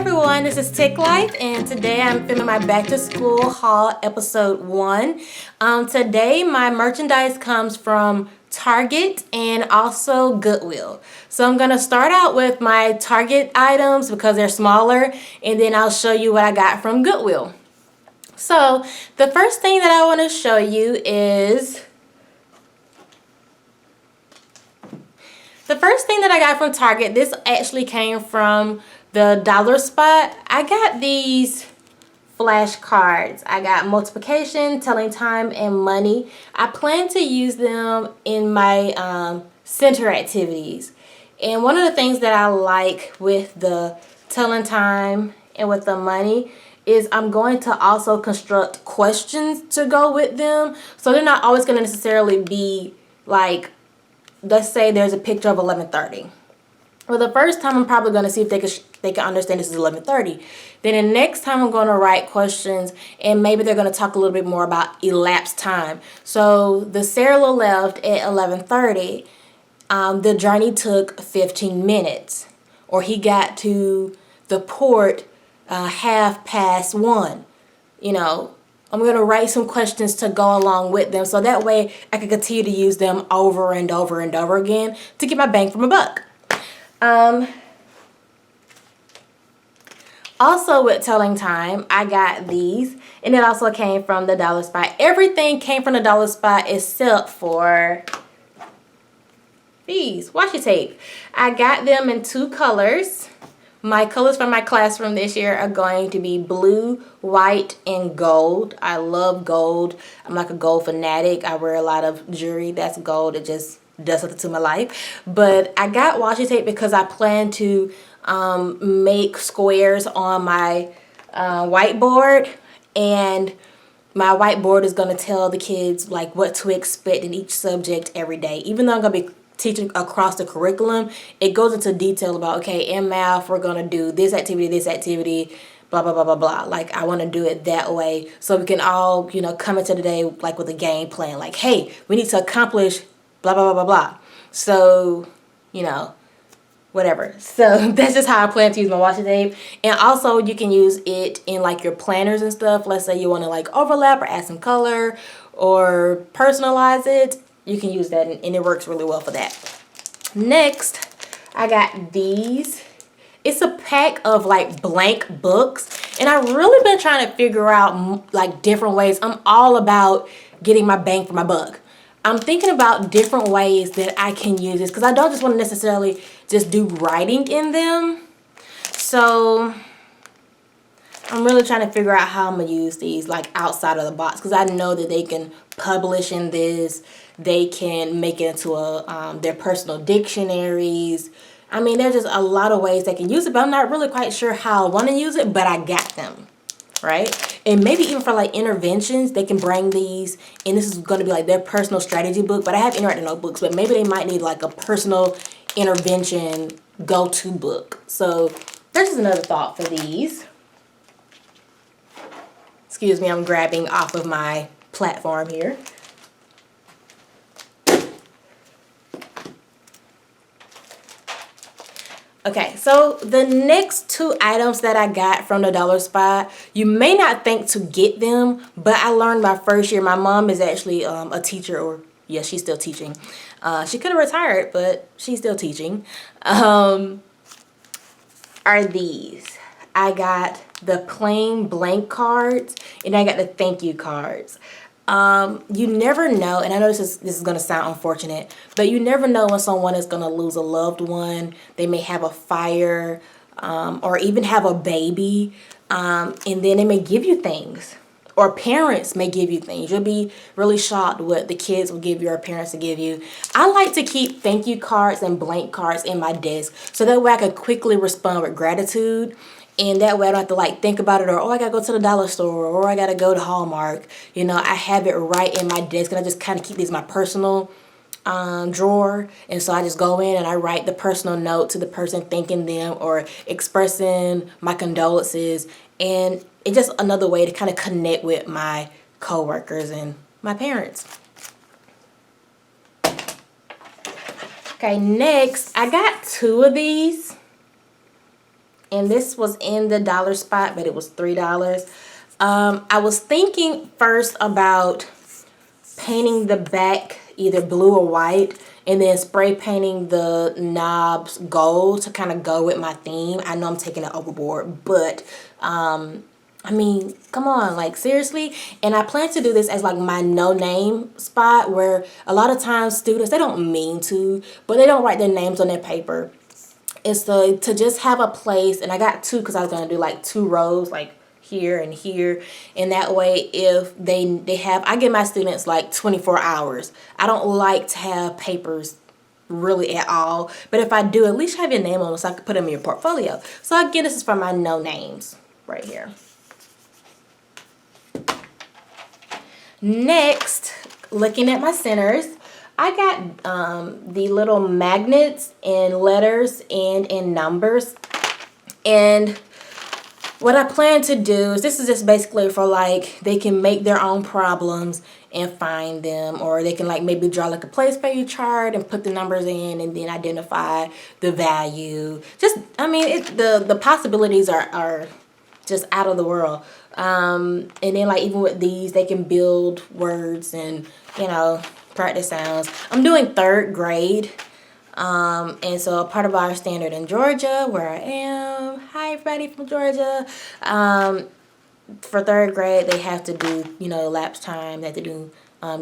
everyone, this is Tick Life, and today I'm filming my back to school haul episode 1. Today my merchandise comes from Target and also Goodwill. So I'm going to start out with my Target items because they're smaller, and then I'll show you what I got from Goodwill. So the first thing that I want to show you is the first thing that I got from Target. This actually came from the dollar spot. I got these flashcards. I got multiplication, telling time, and money. I plan to use them in my center activities. And one of the things that I like with the telling time and with the money is I'm going to also construct questions to go with them. So they're not always going to necessarily be like, let's say there's a picture of 11:30. Well, the first time I'm probably going to see if they can understand this is 11:30. Then the next time I'm going to write questions, and maybe they're going to talk a little bit more about elapsed time. So the Sarah left at 11:30. The journey took 15 minutes, or he got to the port 1:30. You know, I'm going to write some questions to go along with them, so that way I can continue to use them over and over and over again to get my bang for my buck. Also with telling time, I got these, and it also came from the dollar spot. Everything came from the dollar spot except for these washi tape. I got them in 2 colors. My colors from my classroom this year are going to be blue, white, and gold. I love gold. I'm like a gold fanatic. I wear a lot of jewelry that's gold. It just does something to my life. But I got washi tape because I plan to make squares on my whiteboard, and my whiteboard is going to tell the kids like what to expect in each subject every day. Even though I'm going to be teaching across the curriculum, it goes into detail about, okay, in math we're going to do this activity, blah blah blah blah blah. Like, I want to do it that way so we can all, you know, come into the day like with a game plan, like, hey, we need to accomplish blah blah blah blah blah. So, you know, whatever. So that's just how I plan to use my washi tape. And also you can use it in like your planners and stuff. Let's say you want to like overlap or add some color or personalize it. You can use that, and it works really well for that. Next, I got these. It's a pack of like blank books, and I've really been trying to figure out like different ways. I'm all about getting my bang for my buck. I'm thinking about different ways that I can use this because I don't just want to necessarily just do writing in them. So I'm really trying to figure out how I'm going to use these like outside of the box, because I know that they can publish in this. They can make it into their personal dictionaries. I mean, there's just a lot of ways they can use it, but I'm not really quite sure how I want to use it, but I got them, right? And maybe even for like interventions, they can bring these, and this is going to be like their personal strategy book. But I have interactive notebooks, but maybe they might need like a personal intervention go-to book. So that's just another thought for these. Excuse me, I'm grabbing off of my platform here. Okay, so the next 2 items that I got from the dollar spot, you may not think to get them, but I learned my first year. My mom is actually a teacher, or yes, she's still teaching. She could have retired, but she's still teaching. Are these. I got the plain blank cards, and I got the thank you cards. You never know, and I know this is going to sound unfortunate, but you never know when someone is going to lose a loved one. They may have a fire, or even have a baby, and then they may give you things, or parents may give you things. You'll be really shocked what the kids will give you or parents will give you. I like to keep thank you cards and blank cards in my desk, so that way I can quickly respond with gratitude. And that way I don't have to like think about it, or, oh, I gotta go to the dollar store, or I gotta go to Hallmark. You know, I have it right in my desk, and I just kind of keep these in my personal drawer. And so I just go in and I write the personal note to the person, thanking them or expressing my condolences. And it's just another way to kind of connect with my coworkers and my parents. Okay, next I got 2 of these. and this was in the dollar spot, but it was $3. I was thinking first about painting the back either blue or white, and then spray painting the knobs gold to kind of go with my theme. I know I'm taking it overboard, but I mean, come on, like seriously. And I plan to do this as like my no name spot, where a lot of times students, they don't mean to, but they don't write their names on their paper. It's to just have a place, and I got two because I was going to do like 2 rows, like here and here, and that way if they have, I give my students like 24 hours. I don't like to have papers really at all, but if I do, at least have your name on it so I can put them in your portfolio. So again, this is for my no names right here. Next, looking at my centers, I got the little magnets in letters and in numbers. And what I plan to do is, this is just basically for like, they can make their own problems and find them, or they can like maybe draw like a place value chart and put the numbers in and then identify the value. Just, I mean, the possibilities are just out of the world. And then like even with these, they can build words and, you know, practice sounds. I'm doing 3rd grade. And so a part of our standard in Georgia, where I am, hi everybody from Georgia, for 3rd grade, they have to do, you know, lapse time. They have to do,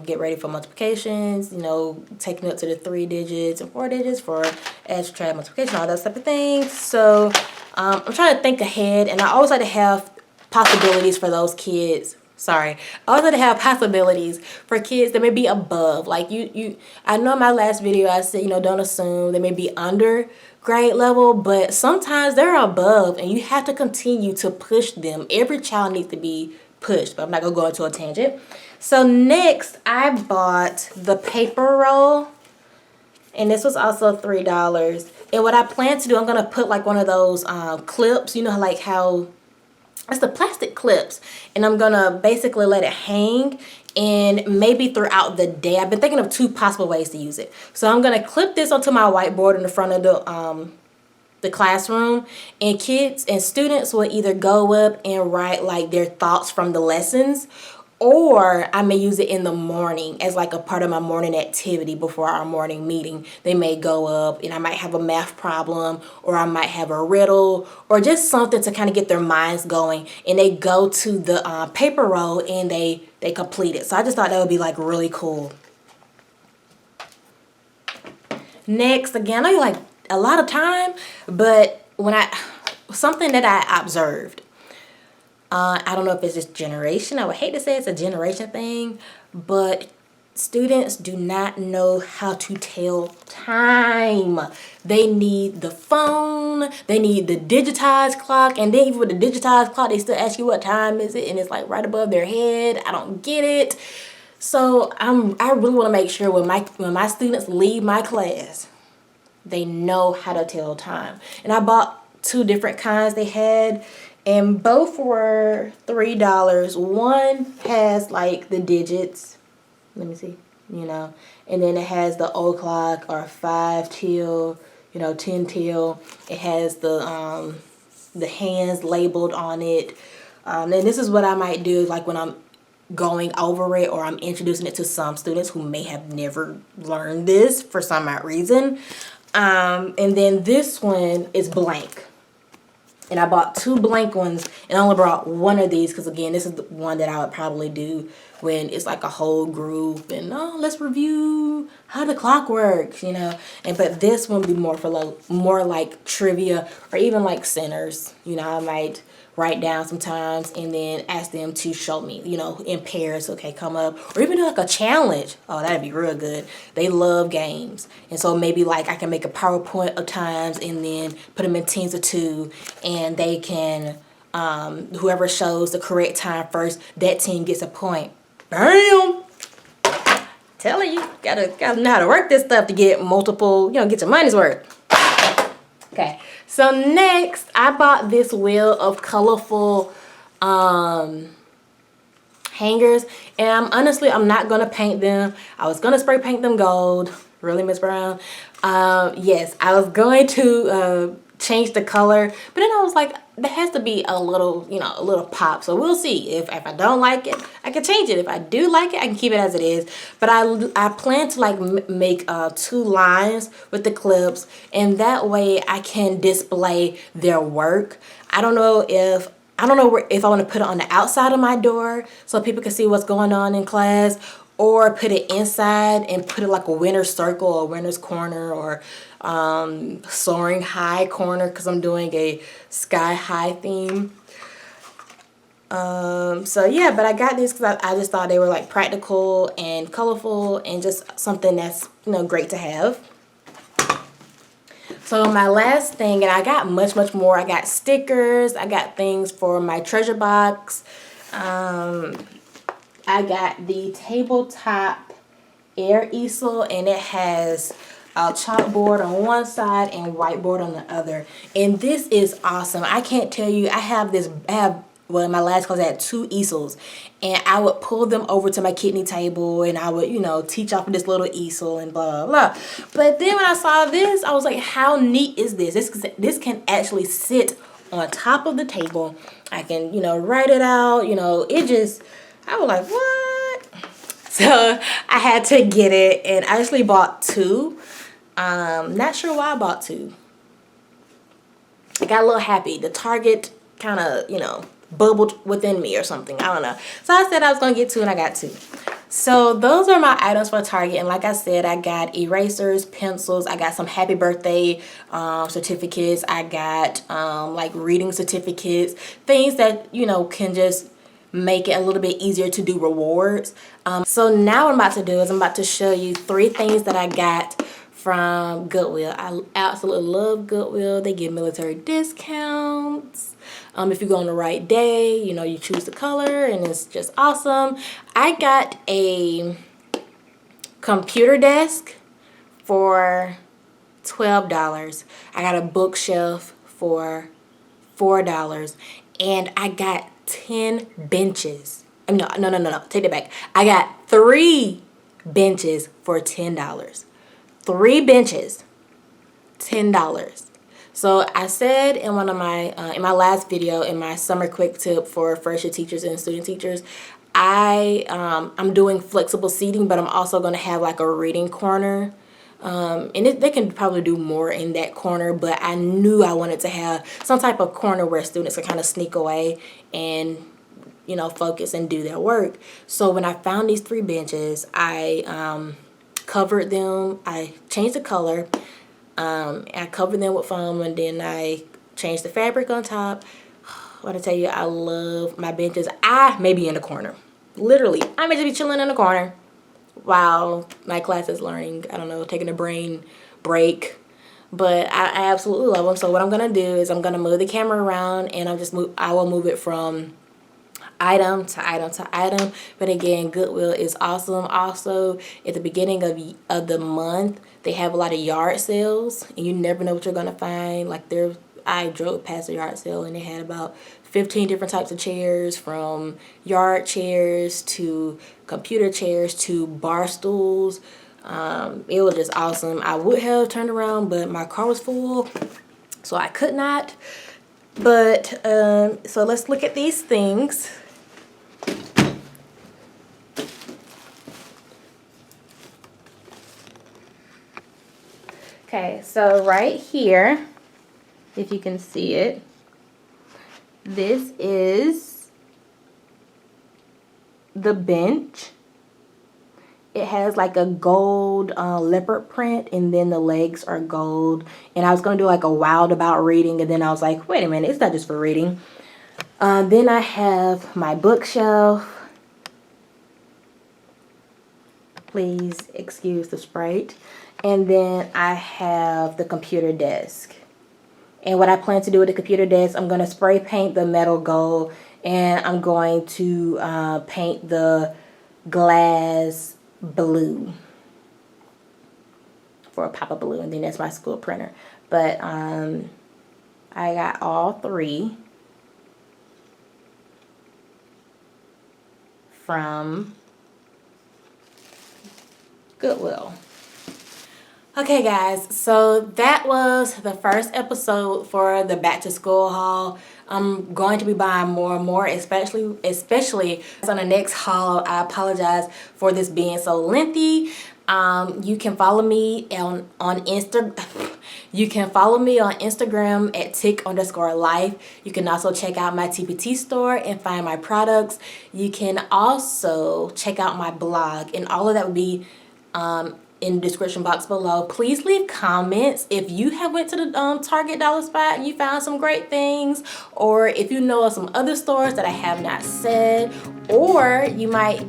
get ready for multiplications, you know, taking up to the 3 digits and 4 digits for abstract multiplication, all that type of things. So, I'm trying to think ahead, and I always like to have possibilities for those kids. Sorry, I always like to have possibilities for kids that may be above. Like I know in my last video I said, you know, don't assume they may be under grade level, but sometimes they're above, and you have to continue to push them. Every child needs to be pushed, but I'm not gonna go into a tangent. So next, I bought the paper roll, and this was also $3. And what I plan to do, I'm gonna put like one of those clips, you know, like how it's the plastic clips, and I'm gonna basically let it hang, and maybe throughout the day, I've been thinking of 2 possible ways to use it. So I'm gonna clip this onto my whiteboard in the front of the classroom, and kids and students will either go up and write like their thoughts from the lessons, or I may use it in the morning as like a part of my morning activity before our morning meeting. They may go up and I might have a math problem, or I might have a riddle, or just something to kind of get their minds going, and they go to the paper roll and they complete it. So I just thought that would be like really cool. Next, again, I like a lot of time, but something that I observed, I don't know if it's just generation. I would hate to say it's a generation thing, but students do not know how to tell time. They need the phone, they need the digitized clock, and then even with the digitized clock, they still ask you what time is it, and it's like right above their head. I don't get it. So I really want to make sure when my students leave my class, they know how to tell time. And I bought 2 different kinds they had, and both were $3. One has like the digits, let me see, you know, and then it has the o'clock or 5 till, you know, 10 till. It has the hands labeled on it. And this is what I might do, like when I'm going over it, or I'm introducing it to some students who may have never learned this for some odd reason. And then this one is blank. And I bought 2 blank ones, and I only brought 1 of these because, again, this is the one that I would probably do when it's like a whole group and, oh, let's review how the clock works, you know. But this one would be more for more like trivia, or even like centers. You know, I might write down sometimes and then ask them to show me, you know, in pairs, okay, come up, or even do like a challenge. Oh, that'd be real good. They love games. And so maybe like I can make a PowerPoint of times and then put them in teams of 2, and they can, whoever shows the correct time first, that team gets a point. Bam! Telling you, gotta know how to work this stuff to get multiple, you know, get your money's worth. Okay, so next I bought this wheel of colorful hangers, and honestly, I'm not gonna paint them. I was gonna spray paint them gold. Really, Miss Brown? Yes, I was going to change the color. But then I was like, there has to be a little, you know, a little pop. So we'll see. If I don't like it, I can change it. If I do like it, I can keep it as it is. But I plan to like make 2 lines with the clips, and that way I can display their work. I don't know if I want to put it on the outside of my door so people can see what's going on in class, or put it inside and put it like a winner's circle or winner's corner, or soaring high corner, because I'm doing a sky high theme. So yeah, but I got these because I just thought they were like practical and colorful and just something that's, you know, great to have. So my last thing, and I got much more. I got stickers. I got things for my treasure box. I got the tabletop air easel, and it has a chalkboard on one side and whiteboard on the other. And this is awesome. I can't tell you. Well, in my last class I had 2 easels, and I would pull them over to my kidney table, and I would, you know, teach off of this little easel and blah, blah, blah. But then when I saw this, I was like, how neat is this? This can actually sit on top of the table. I can, you know, write it out, you know, I was like, what? So I had to get it, and I actually bought 2. Not sure why I bought 2. I got a little happy. The Target kind of, you know, bubbled within me or something. I don't know. So I said I was going to get 2, and I got 2. So those are my items for Target. And like I said, I got erasers, pencils. I got some happy birthday certificates. I got like reading certificates. Things that, you know, can just make it a little bit easier to do rewards. So now what I'm about to do is I'm about to show you 3 things that I got from Goodwill. I absolutely love Goodwill. They give military discounts. If you go on the right day, you know, you choose the color, and it's just awesome. I got a computer desk for $12. I got a bookshelf for $4, and I got 10 benches. No, take it back. I got 3 benches for $10. 3 benches, $10. So I said in one of my in my last video, in my summer quick tip for first year teachers and student teachers, I'm doing flexible seating, but I'm also going to have like a reading corner. And they can probably do more in that corner, but I knew I wanted to have some type of corner where students can kind of sneak away and, you know, focus and do their work. So when I found these 3 benches, I covered them. I changed the color. I covered them with foam, and then I changed the fabric on top. What I tell you, I love my benches. I may be in the corner. Literally, I may just be chilling in the corner while my class is learning. I don't know, taking a brain break. But I absolutely love them. So what I'm going to do is I'm going to move the camera around, and I will move it from item to item to item. But again, Goodwill is awesome. Also, at the beginning of the month, they have a lot of yard sales, and you never know what you're gonna find. Like I drove past a yard sale, and they had about 15 different types of chairs, from yard chairs to computer chairs to bar stools. It was just awesome. I would have turned around, but my car was full, so I could not. But so let's look at these things. Okay, so right here, if you can see it, this is the bench. It has like a gold leopard print, and then the legs are gold. And I was going to do like a wild about reading, and then I was like, wait a minute, it's not just for reading. Then I have my bookshelf. Please excuse the sprite. And then I have the computer desk. And what I plan to do with the computer desk, I'm going to spray paint the metal gold, and I'm going to paint the glass blue for a pop-up blue, and then that's my school printer. But I got all 3 from Goodwill. Okay guys, so that was the first episode for the back to school haul. I'm going to be buying more and more, especially on the next haul. I apologize for this being so lengthy. You can follow me on Insta. You can follow me on Instagram at tick_life. You can also check out my TPT store and find my products. You can also check out my blog, and all of that would be in the description box below. Please leave comments if you have went to the Target dollar spot and you found some great things, or if you know of some other stores that I have not said, or you might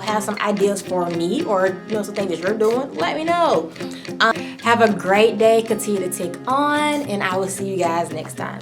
have some ideas for me, or some things that you're doing. Let me know. Have a great day. Continue to tick on, and I will see you guys next time.